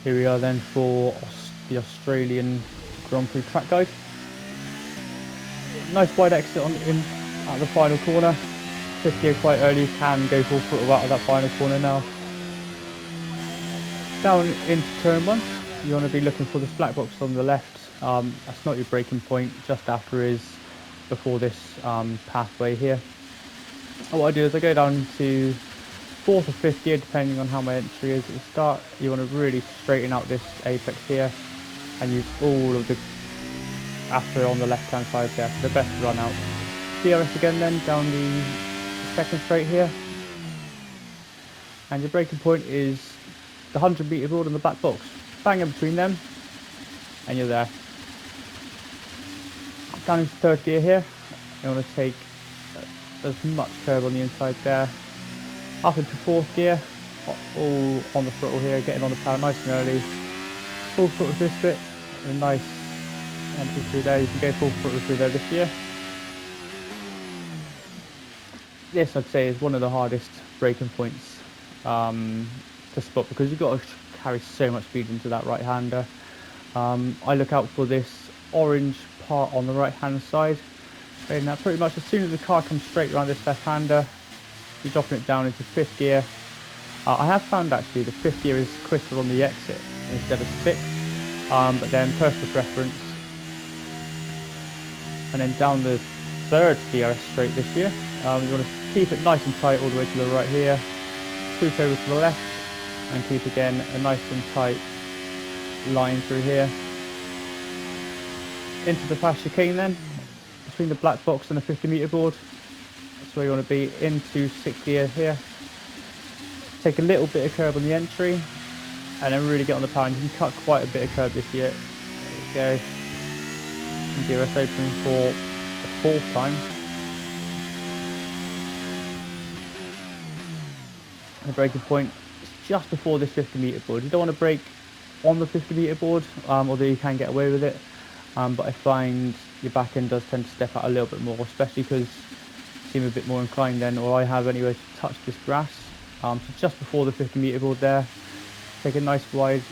Here we are then for the Australian Grand Prix track guide. Nice wide exit at the final corner. Fifth gear quite early, can go full throttle out of that final corner now. Down into turn 1, you want to be looking for this black box on the left. That's not your braking point, just after is before this pathway here. And what I do is I go down to 4th or 5th gear, depending on how my entry is at the start. You want to really straighten out this apex here and use all of the after on the left hand side there for the best run out. DRS again then down the second straight here, and your braking point is the 100 metre board on the back box. Bang in between them and you're there. Down into third gear here, you want to take as much curb on the inside there. Up into fourth gear, all on the throttle here, getting on the power nice and early. Full throttle this bit, a nice entry through there. You can go full throttle through there this year. This I'd say is one of the hardest braking points to spot, because you've got to carry so much speed into that right hander. I look out for this orange part on the right hand side, and now pretty much as soon as the car comes straight around this left hander, you're dropping it down into fifth gear. I have found actually the fifth gear is quicker on the exit instead of sixth, but then personal preference. And then down the third DRS straight this year, you want to keep it nice and tight all the way to the right here, scoot over to the left and keep again a nice and tight line through here. Into the fast chicane then, between the black box and the 50 metre board. That's where you want to be, into sixth gear here. Take a little bit of curb on the entry and then really get on the power. And you can cut quite a bit of curb this year. There we go. And DRS opening for the fourth time. The braking point is just before this 50 metre board. You don't want to brake on the 50 metre board, although you can get away with it. But I find your back end does tend to step out a little bit more, especially because you seem a bit more inclined then, or I have anyway, to touch this grass. So just before the 50 metre board there, take a nice wide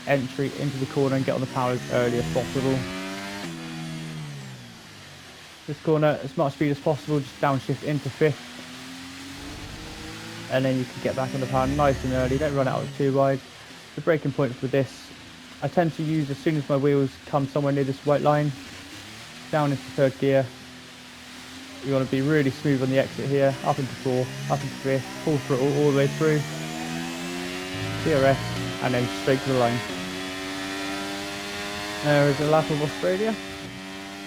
entry into the corner and get on the power as early as possible. This corner, as much speed as possible, just downshift into fifth, and then you can get back on the power nice and early. Don't run out too wide. The braking point for this, I tend to use as soon as my wheels come somewhere near this white line. Down into third gear. You want to be really smooth on the exit here. Up into fourth, up into fifth, full throttle all the way through. DRS, and then straight to the line. There is a lap of Australia.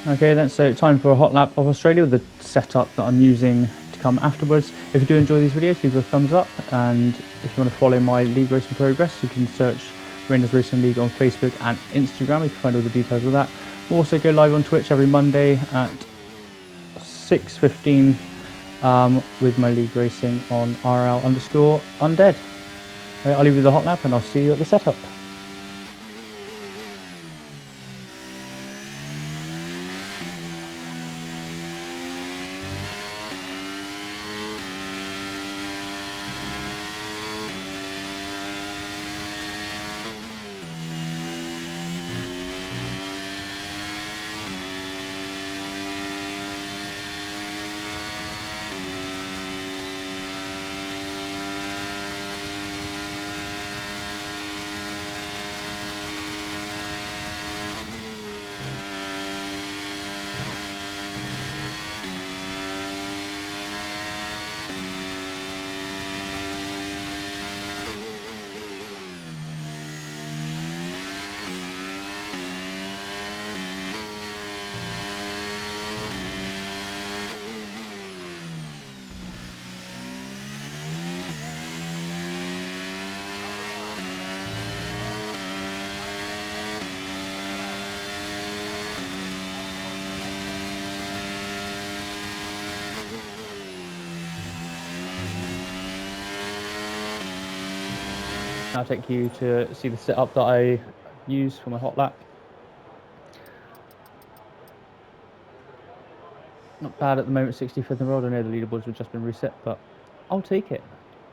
Okay then, so time for a hot lap of Australia with the setup that I'm using to come afterwards. If you do enjoy these videos, give us a thumbs up, and if you want to follow my league racing progress, you can search Rangers Racing League on Facebook and Instagram. You can find all the details of that. We'll also go live on Twitch every Monday at 6:15 with my league racing on RL_undead. I'll leave you the hot lap and I'll see you at the setup. I'll take you to see the setup that I use for my hot lap. Not bad at the moment, 65th in the world. I know the leaderboards have just been reset, but I'll take it.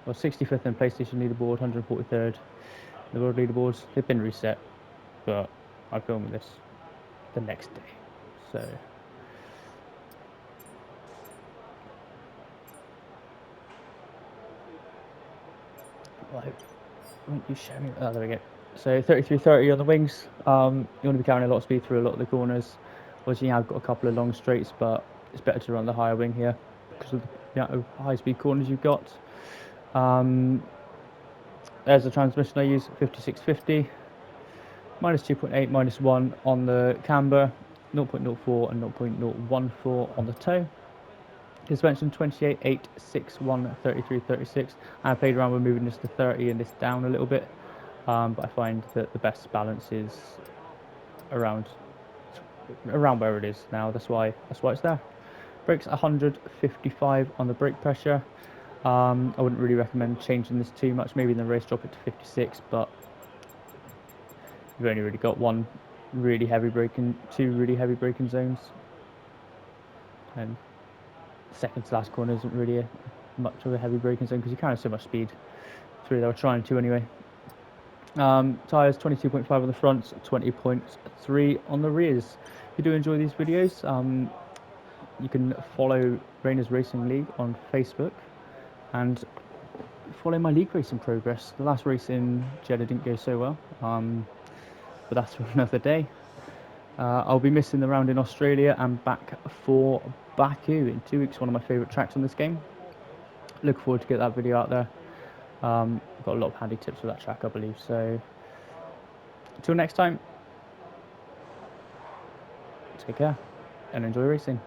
Well, 65th in PlayStation leaderboard, 143rd The world leaderboards, they've been reset, but I'm filming this the next day, so like, won't you show me? Oh, there we go. So 33.30 on the wings. You want to be carrying a lot of speed through a lot of the corners. Obviously, I've got a couple of long straights, but it's better to run the higher wing here because of the amount of high-speed corners you've got. There's the transmission I use, 5650. Minus 2.8, minus 1 on the camber, 0.04 and 0.014 on the toe. Suspension 28, 8, 6, 1, 33, 36. I played around with moving this to 30 and this down a little bit, but I find that the best balance is around where it is now. That's why it's there. Brakes 155 on the brake pressure. I wouldn't really recommend changing this too much. Maybe in the race drop it to 56, but you've only really got two really heavy braking zones, and second to last corner isn't really much of a heavy braking zone because you carry so much speed through there, or trying to anyway. Tyres 22.5 on the front, 20.3 on the rears. If you do enjoy these videos, you can follow Rainers Racing League on Facebook and follow my league racing progress. The last race in Jeddah didn't go so well, but that's for another day. I'll be missing the round in Australia and back for Baku in 2 weeks, one of my favourite tracks on this game. Look forward to get that video out there. I've got a lot of handy tips for that track, I believe. So until next time, take care and enjoy racing.